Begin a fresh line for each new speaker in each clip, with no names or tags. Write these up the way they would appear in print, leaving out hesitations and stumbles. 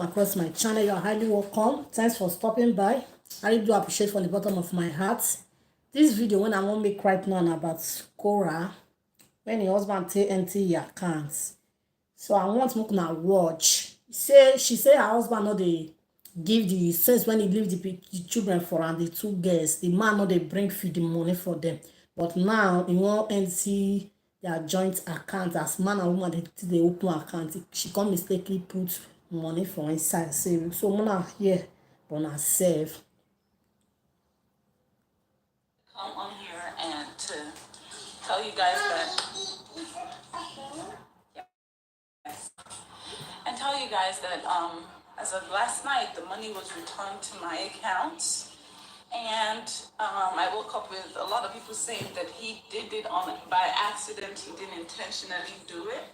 across my channel, you're highly welcome. Thanks for stopping by. I really do appreciate from the bottom of my heart. This video when I want make right now about Korra when her husband take empty her account. So I want make una watch. She say her husband no dey give the sense when he leave the children for and the two girls. The man no dey bring feed the money for them. But now he wan empty their joint account as man and woman dey open account. She come mistakenly put money for inside saving. So una here for una save.
Come on here and to tell you guys that as of last night the money was returned to my account, and I woke up with a lot of people saying that he did it by accident. He didn't intentionally do it,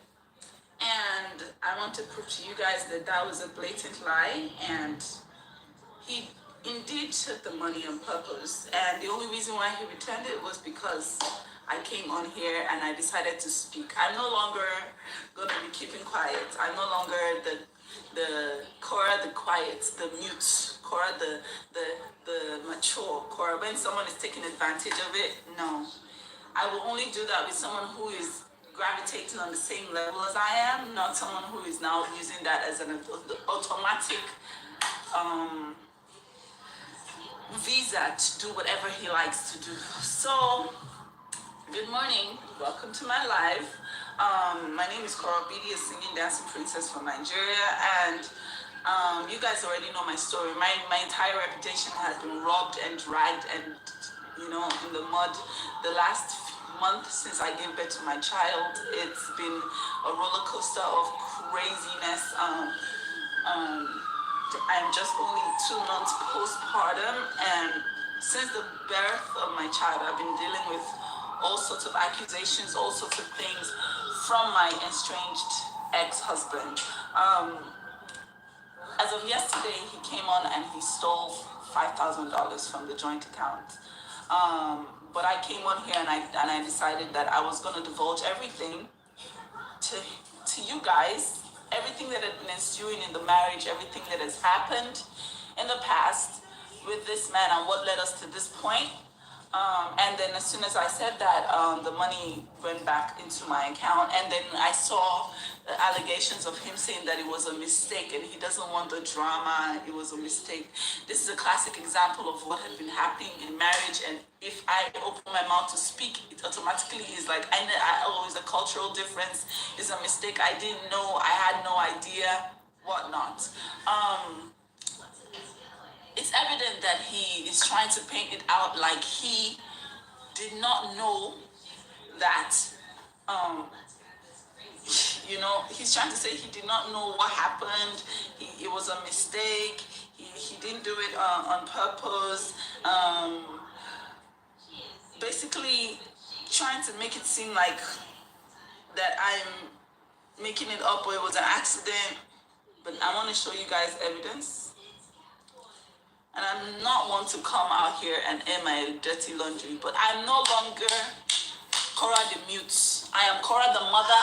and I want to prove to you guys that that was a blatant lie, and he indeed took the money on purpose. And the only reason why he returned it was because I came on here and I decided to speak. I'm no longer going to be keeping quiet. I'm no longer the Korra the quiet, the mute, Korra the mature, Korra when someone is taking advantage of it. No, I will only do that with someone who is gravitating on the same level as I am, not someone who is now using that as an automatic visa to do whatever he likes to do. So, good morning. Welcome to my live. My name is Korra Obidi, a singing dancing princess from Nigeria, and you guys already know my story. My entire reputation has been robbed and dragged and in the mud. The last month since I gave birth to my child, it's been a roller coaster of craziness. I'm just only 2 months postpartum, and since the birth of my child, I've been dealing with all sorts of accusations, all sorts of things from my estranged ex-husband. As of yesterday, he came on and he stole $5,000 from the joint account. But I came on here and I decided that I was going to divulge everything to you guys. Everything that had been ensuing in the marriage, everything that has happened in the past with this man and what led us to this point. And then as soon as I said that, the money went back into my account. And then I saw the allegations of him saying that it was a mistake and he doesn't want the drama. It was a mistake. This is a classic example of what had been happening in marriage. And if I open my mouth to speak, it automatically is like, it's a cultural difference. It's a mistake. I didn't know. I had no idea, whatnot. It's evident that he is trying to paint it out like he did not know that, he's trying to say he did not know what happened. It was a mistake. He didn't do it on purpose. Basically trying to make it seem like that I'm making it up or it was an accident. But I want to show you guys evidence. And I'm not one to come out here and air my dirty laundry, but I'm no longer Korra the mute. I am Korra the mother.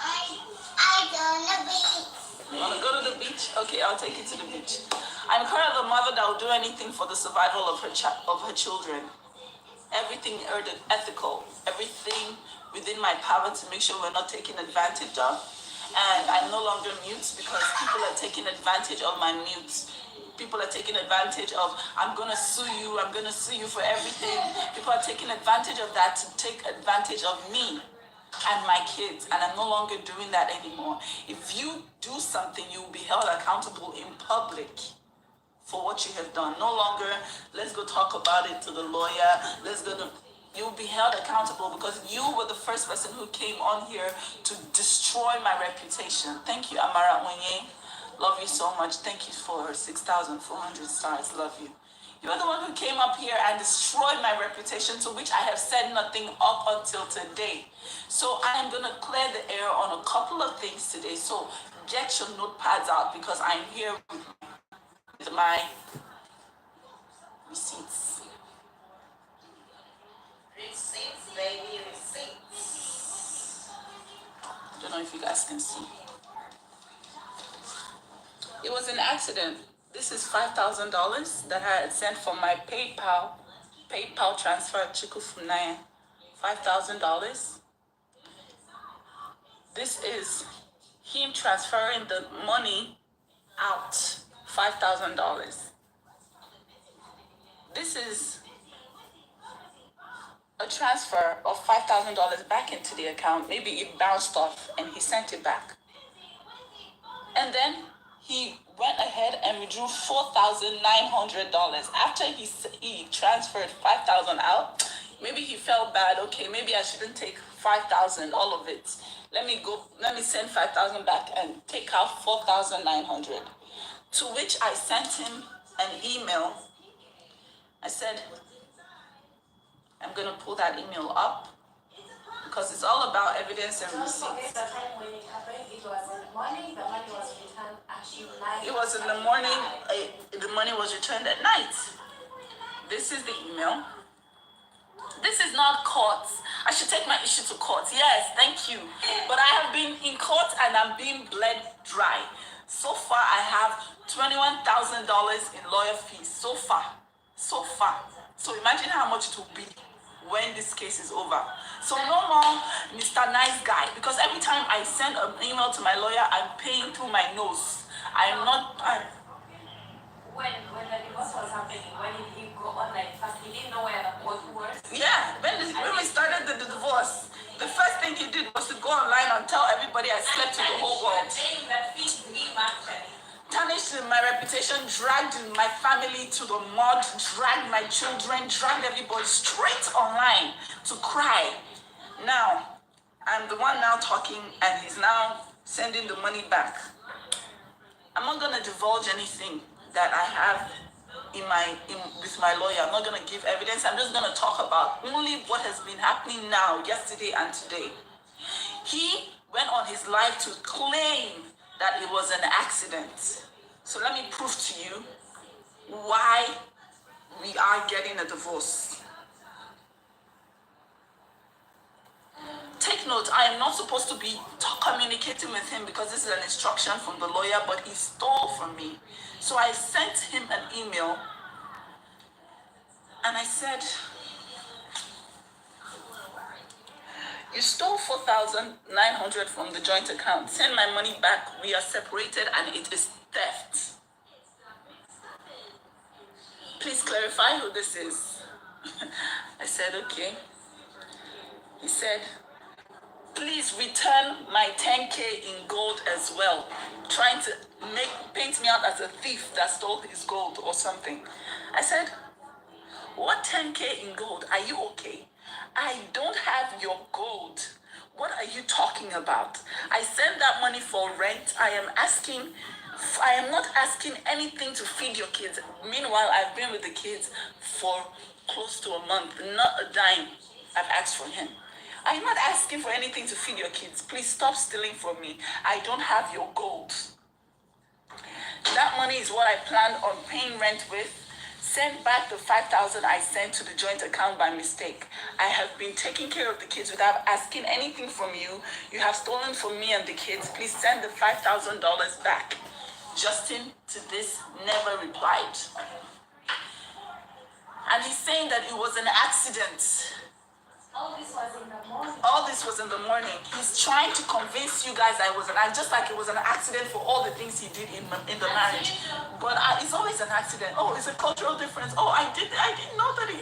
I go to the beach. You want to go to the beach? Okay, I'll take you to the beach. I'm Korra the mother that will do anything for the survival of her children. Everything ethical, everything within my power to make sure we're not taken advantage of. And I'm no longer mute because people are taking advantage of my mute. People are taking advantage of, I'm going to sue you for everything. People are taking advantage of that to take advantage of me and my kids. And I'm no longer doing that anymore. If you do something, you will be held accountable in public for what you have done. No longer, let's go talk about it to the lawyer. You'll be held accountable because you were the first person who came on here to destroy my reputation. Thank you, Amara Onye. Love you so much. Thank you for 6,400 stars. Love you. You're the one who came up here and destroyed my reputation, to which I have said nothing up until today. So I am going to clear the air on a couple of things today. So get your notepads out because I'm here with my receipts. Receipts, baby, receipts. I don't know if you guys can see. It was an accident. This is $5,000 that I had sent for my PayPal transfer at Chukufunaya. $5,000. This is him transferring the money out. $5,000. This is a transfer of $5,000 back into the account. Maybe it bounced off and he sent it back. And then he went ahead and withdrew $4,900 after he transferred $5,000 out. Maybe he felt bad. Okay, maybe I shouldn't take $5,000, all of it. Let me send $5,000 back and take out $4,900. To which I sent him an email. I said, I'm gonna pull that email up because it's all about evidence and receipts.
The time when it happened, it was in the morning. The money was returned actually night.
It was in the morning. The money was returned at night. This is the email. This is not court. I should take my issue to court. Yes, thank you. But I have been in court and I'm being bled dry. So far, I have $21,000 in lawyer fees. So far. So imagine how much it will be when this case is over. So no more Mr. Nice Guy, because every time I send an email to my lawyer, I'm paying through my nose. I'm not.
When the divorce was happening, when he go online, first he didn't know where the court was.
Yeah, when we started the divorce, the first thing he did was to go online and tell everybody I slept with the whole world. Tarnished my reputation, dragged my family to the mud, dragged my children, dragged everybody straight online to cry. Now, I'm the one now talking and he's now sending the money back. I'm not going to divulge anything that I have with my lawyer. I'm not going to give evidence. I'm just going to talk about only what has been happening now, yesterday and today. He went on his life to claim that it was an accident. So let me prove to you why we are getting a divorce. Take note, I am not supposed to be communicating with him because this is an instruction from the lawyer, but he stole from me. So I sent him an email and I said, you stole $4,900 from the joint account. Send my money back. We are separated and it is theft. Please clarify who this is. I said, okay. He said, please return my 10K in gold as well. Trying to paint me out as a thief that stole his gold or something. I said, what 10K in gold? Are you okay? I don't have your gold. What are you talking about? I send that money for rent. I am not asking anything to feed your kids. Meanwhile, I've been with the kids for close to a month. Not a dime I've asked from him. I'm not asking for anything to feed your kids. Please stop stealing from me. I don't have your gold. That money is what I planned on paying rent with. Send back the $5,000 I sent to the joint account by mistake. I have been taking care of the kids without asking anything from you. You have stolen from me and the kids. Please send the $5,000 back. Justin, to this, never replied. And he's saying that it was an accident.
All this was in the morning.
All this was in the morning. He's trying to convince you guys that it was just like it was an accident for all the things he did in the marriage. But it's always an accident. Oh, it's a cultural difference. Oh, I didn't know that I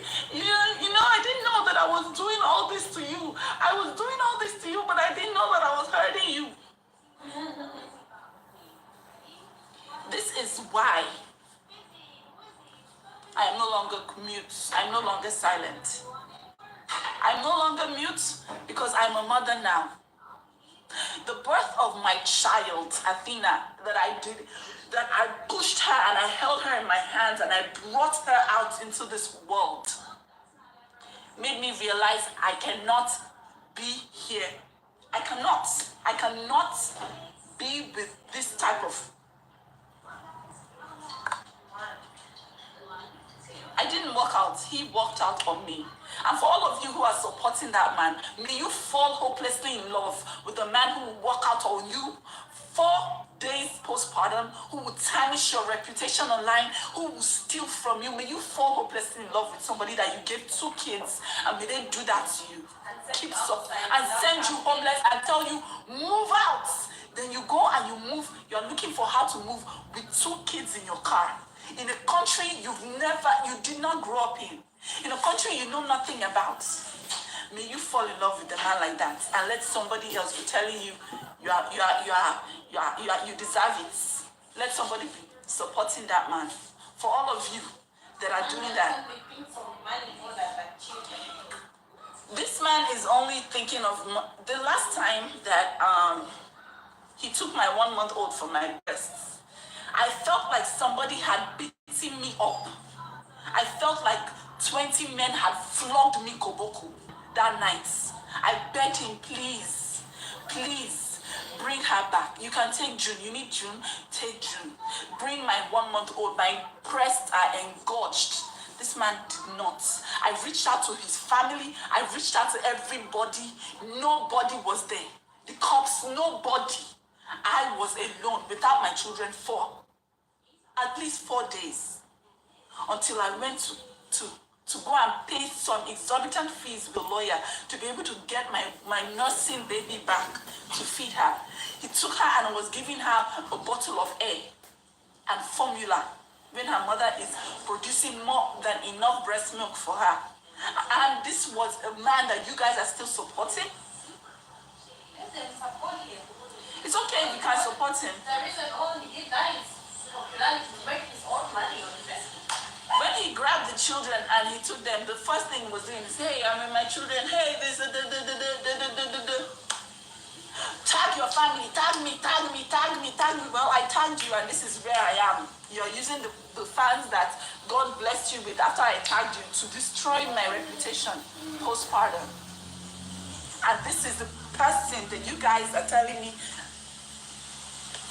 didn't know that I was doing all this to you. I was doing all this to you, but I didn't know that I was hurting you. This is why I am no longer mute. I'm no longer silent. I'm no longer mute because I'm a mother now. The birth of my child, Athena, that I pushed her and I held her in my hands and I brought her out into this world, made me realize I cannot be here. I cannot be with this type of. I didn't walk out. He walked out on me. And for all of you who are supporting that man, may you fall hopelessly in love with the man who will walk out on you 4 days postpartum, who will tarnish your reputation online, who will steal from you. May you fall hopelessly in love with somebody that you gave 2 kids, and may they do that to you. Keep up and send you homeless and tell you, move out. Then you go and you move. You're looking for how to move with 2 kids in your car. In a country you did not grow up in a country you know nothing about. May you fall in love with a man like that and let somebody else be telling you you deserve it. Let somebody be supporting that man. For all of you that are doing that, this man is only thinking of the last time that he took my 1-month-old from my breasts. I felt like somebody had beaten me up. I felt like 20 men had flogged me koboko that night. I begged him, please, please, bring her back. You can take June. You need June? Take June. Bring my 1-month-old. My breasts are engorged. This man did not. I reached out to his family. I reached out to everybody. Nobody was there. The cops, nobody. I was alone without my children for at least 4 days until I went to go and pay some exorbitant fees with a lawyer to be able to get my nursing baby back to feed her. He took her and was giving her a bottle of air and formula when her mother is producing more than enough breast milk for her. And this was a man that you guys are still supporting. It's okay, we can support him.
The reason all he did that is popularity to make his own money on this.
When he grabbed the children and he took them, the first thing he was doing is, hey, I'm with my children. Hey, this, tag your family, tag me, tag me, tag me, tag me. Well, I tagged you and this is where I am. You're using the fans that God blessed you with after I tagged you to destroy my reputation postpartum. And this is the person that you guys are telling me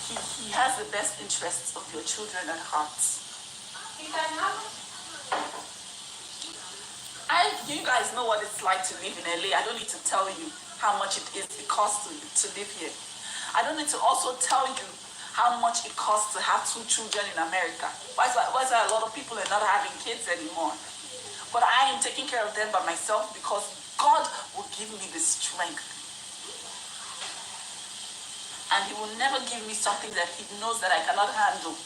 he has the best interests of your children at heart.
He can have
You guys know what it's like to live in LA. I don't need to tell you how much it costs to live here. I don't need to also tell you how much it costs to have 2 children in America. Why is that a lot of people are not having kids anymore? But I am taking care of them by myself because God will give me the strength. And he will never give me something that he knows that I cannot handle.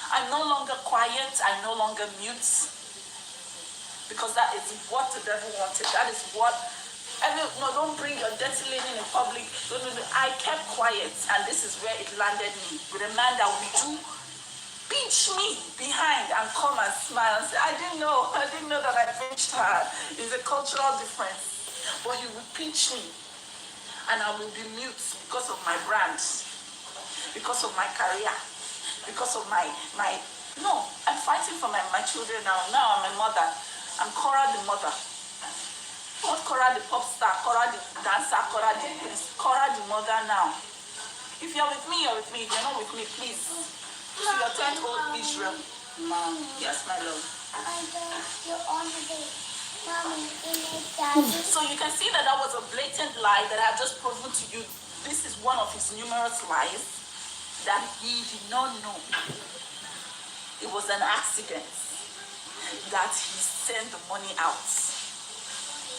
I'm no longer quiet. I'm no longer mute. Because that is what the devil wanted. That is what... No, don't bring your dirty linen in public. No. I kept quiet. And this is where it landed me. With a man that would pinch me behind and come and smile and say, I didn't know that I pinched her. It's a cultural difference. But he would pinch me. And I will be mute because of my brand, because of my career, because of my no, I'm fighting for my children now. Now I'm a mother. I'm Korra the mother. Not Korra the pop star, Korra the dancer, Korra the prince, Korra the mother now. If you're with me, you're with me. If you're not with me, please. To your 10-old Israel. Yes, my love.
You're on the day.
So you can see that was a blatant lie that I've just proven to you. This is one of his numerous lies that he did not know. It was an accident that he sent the money out.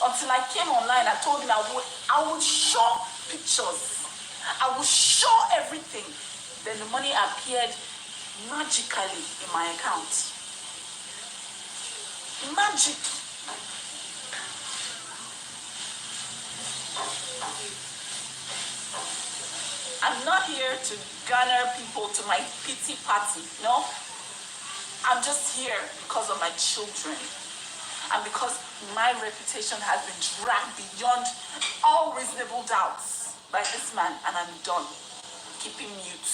Until I came online, I told him I would show pictures. I would show everything. Then the money appeared magically in my account. Magic. I'm not here to garner people to my pity party, no? I'm just here because of my children. And because my reputation has been dragged beyond all reasonable doubts by this man, and I'm done. Keeping mute.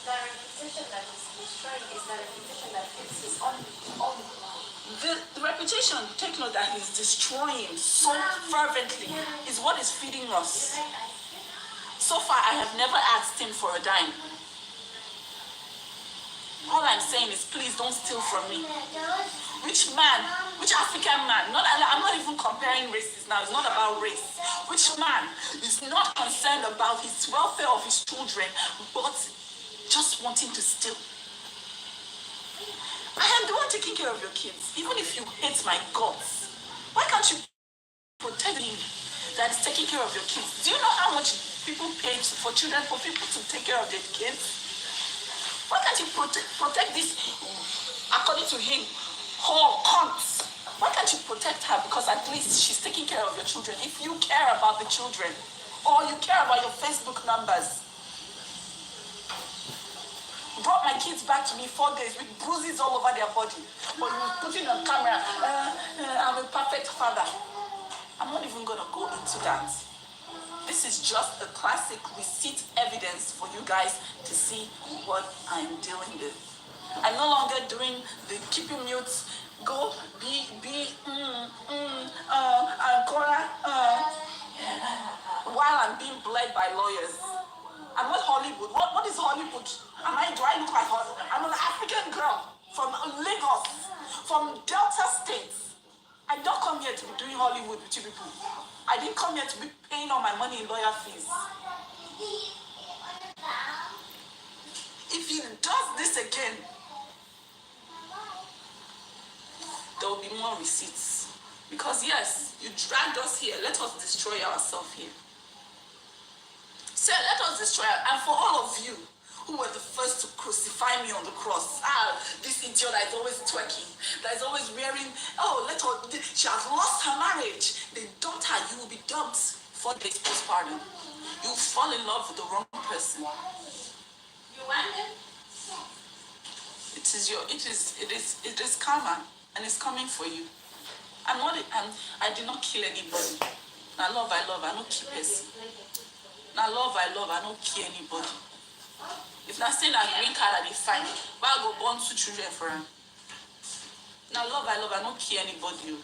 the reputation that is destroying is the reputation that fits his own.
The reputation, take note, that he's destroying so fervently is what is feeding us. So far, I have never asked him for a dime. All I I'm saying is, please don't steal from me. Which man, which African man, I'm not even comparing races now, it's not about race. Which man is not concerned about his welfare of his children, but just wanting to steal? I am the one taking care of your kids. Even if you hate my guts, why can't you protect me that is taking care of your kids? Do you know how much people pay for children, for people to take care of their kids? Why can't you protect this, according to him, whole cunt? Why can't you protect her? Because at least she's taking care of your children. If you care about the children, or you care about your Facebook numbers. Brought my kids back to me 4 days with bruises all over their body. But you put it on camera, I'm a perfect father. I'm not even gonna go into that. This is just a classic receipt evidence for you guys to see what I'm dealing with. I'm no longer doing the keep you mute, go, Korra, while I'm being bled by lawyers. I'm not Hollywood. What is Hollywood? Do I look like Hollywood? I'm an African girl from Lagos, from Delta States. I don't come here to be doing Hollywood with you people. I didn't come here to be paying all my money in lawyer fees. If he does this again, there will be more receipts. Because yes, you dragged us here. Let us destroy ourselves here. So let us destroy it. And for all of you who were the first to crucify me on the cross, this idiot that is always twerking, that is always wearing, she has lost her marriage. They dumped her. You will be dumped 4 days postpartum. You will fall in love with the wrong person.
You want it?
It is karma, and it's coming for you. I did not kill anybody. Now love, I don't kill person. Now love, I don't kill anybody. If not saying a green card and they find, why I go born 2 children for him? Now love, I don't kill anybody.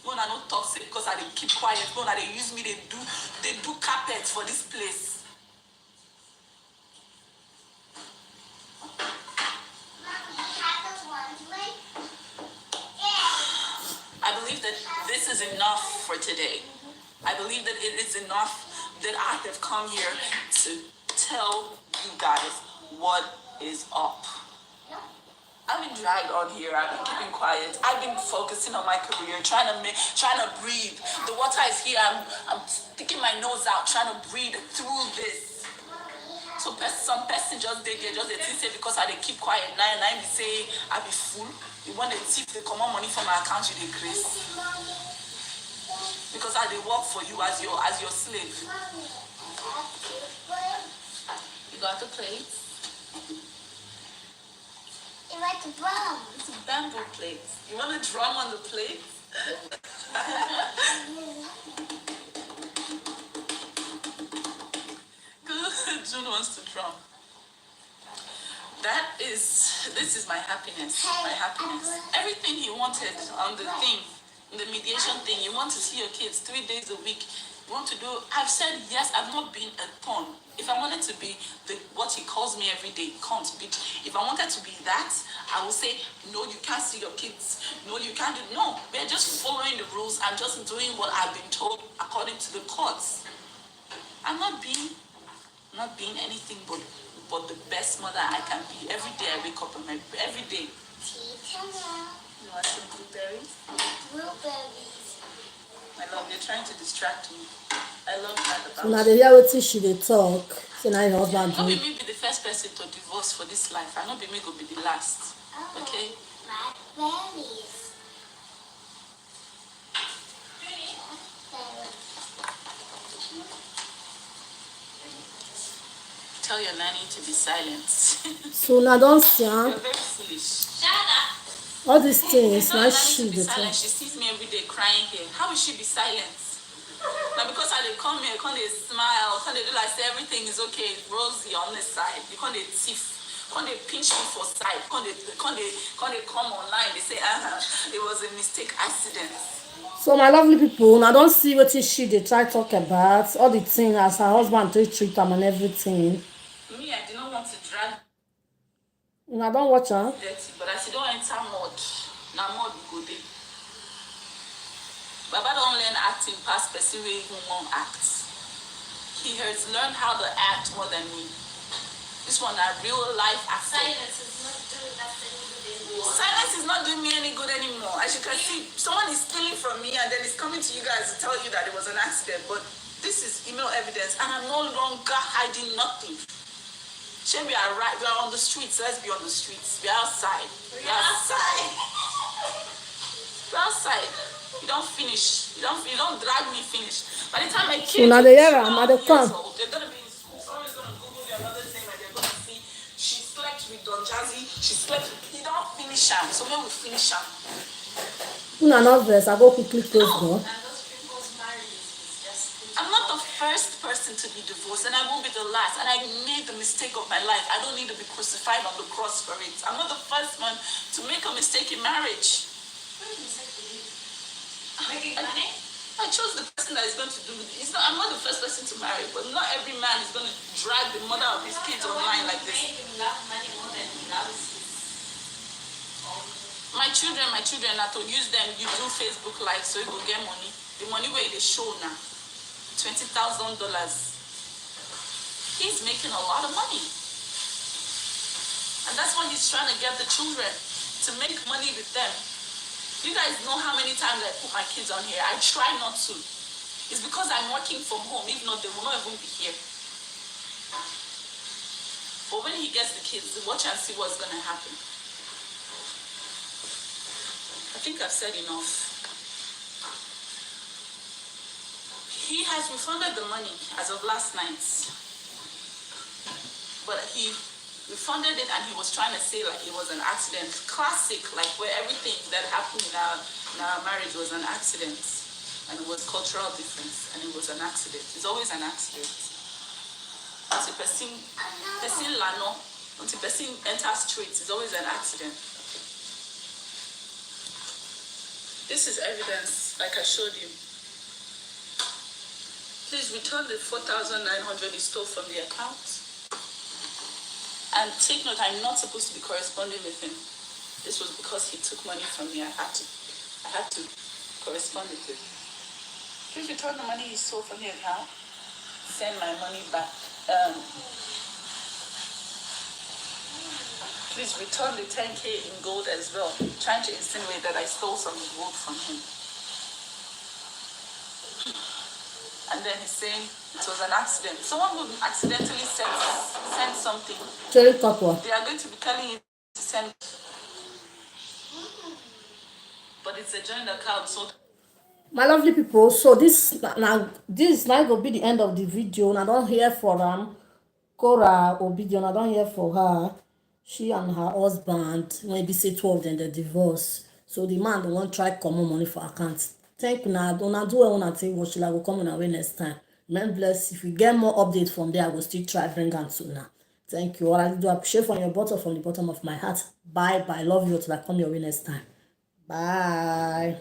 When I don't talk because I keep quiet, when they use me, they do carpets for this place. I believe that this is enough for today. I believe that it is enough that I have come here to tell you guys what is up. I've been dragged on here. I've been keeping quiet. I've been focusing on my career, trying to breathe. The water is here. I'm sticking my nose out, trying to breathe through this. So some person just they say because I keep quiet now and I be say I be full. You want to thief they come on money from my account, you decrease. Because I work for you as your slave. You got the plate?
You want the drum?
It's a bamboo plate. You want a drum on the plate? June wants to drum. This is my happiness. My happiness. Everything he wanted on the thing, the mediation thing, you want to see your kids 3 days a week. You want to do, I've said yes, I've not been a pawn. If I wanted to be what he calls me every day, can't be. If I wanted to be that, I would say, no, you can't see your kids. No, you can't do, no. We're just following the rules. I'm just doing what I've been told according to the courts. I'm not being anything but the best mother I can be. Every day I wake up and every day. You want some blueberries?
Blueberries.
My love, they're trying to distract me. I love that about
So now they hear what she dey talk. So now your husband
Not
do.
be me be the first person to divorce for this life. I not be me go be the last. Okay?
Blackberries.
Tell your nanny to be silent.
So now don't see
You're
huh?
very foolish.
Shut up.
All these things.
Tell
Now
your nanny
she
to be
dey
silent.
talk.
She sees me every day crying here. How will she be silent? Now because I dey come here, they smile, they do like say everything is okay, it's rosy on this side. You they thief, they pinch me for side, they come online, they say, it was a mistake accident.
So my lovely people, now don't see what she dey try talk about. All the things as her husband take treat am and everything.
Me, I did not want to drag
I don't watch her.
dirty, but as you don't enter mud, now mud go there. Baba don't learn acting past person wey even won't act. He has learned how to act more than me. This one a real life actor. Silence is not doing me any good anymore. As you can see, someone is stealing from me and then it's coming to you guys to tell you that it was an accident. But this is email evidence and I'm no longer hiding nothing. Shame we are right. We are on the streets. Let's be on the streets. We are outside. We are outside. We are outside. You don't finish. You don't drag me finish. By the time my kids
Una
are
the yara,
12
ma the
years
come.
old, they're gonna be in school. Someone's gonna Google their mother's name and they're gonna see she slept with Don Jazzy. She slept with. You don't finish her. So when we finish her.
Una not vex. I go quickly close door.
And those people's marriages is just.
I'm not the first person to be divorced, and I won't be the last. And I made the mistake of my life. I don't need to be crucified on the cross for it. I'm not the first one to make a mistake in marriage.
What did you say to you? Making money?
I chose the person that is going to do it. I'm not the first person to marry, but not every man is going to drag the mother of his kids online like this.
Make him love money more than he loves his
My children, now to use them, you do Facebook Live so you go get money. The money where they show now, $20,000. He's making a lot of money. And that's what he's trying to get the children, to make money with them. You guys know how many times I put my kids on here. I try not to. It's because I'm working from home. If not, they will not even be here. But when he gets the kids, watch and see what's going to happen. I think I've said enough. He has refunded the money as of last night. But he refunded it and he was trying to say like it was an accident. Classic, like where everything that happened in our marriage was an accident. And it was cultural difference and it was an accident. It's always an accident. Until person lano, until person enters streets, it's always an accident. This is evidence, like I showed you. Please return the 4,900 you stole from the account. And take note, I'm not supposed to be corresponding with him. This was because he took money from me. I had to correspond with him. Please return the money you stole from the account. Send my money back. Please return the 10K in gold as well. Trying to insinuate that I stole some gold from him. And then he's saying it was an accident. Someone who accidentally send something.
Cherry cocoa.
They are going to be telling you to send. But it's a joint account, so.
My lovely people, so this now go be the end of the video. And I don't hear for Korra Obidi. I don't hear for her. She and her husband, maybe say 12 then they divorce. So the man won't try common money for account. Thank you now. Don't do what I want to watch. I will come on away next time. Man bless. If you get more updates from there, I will still try bring on sooner. Thank you. All I do appreciate from your bottom, from the bottom of my heart. Bye bye. Love you till I come your way next time. Bye.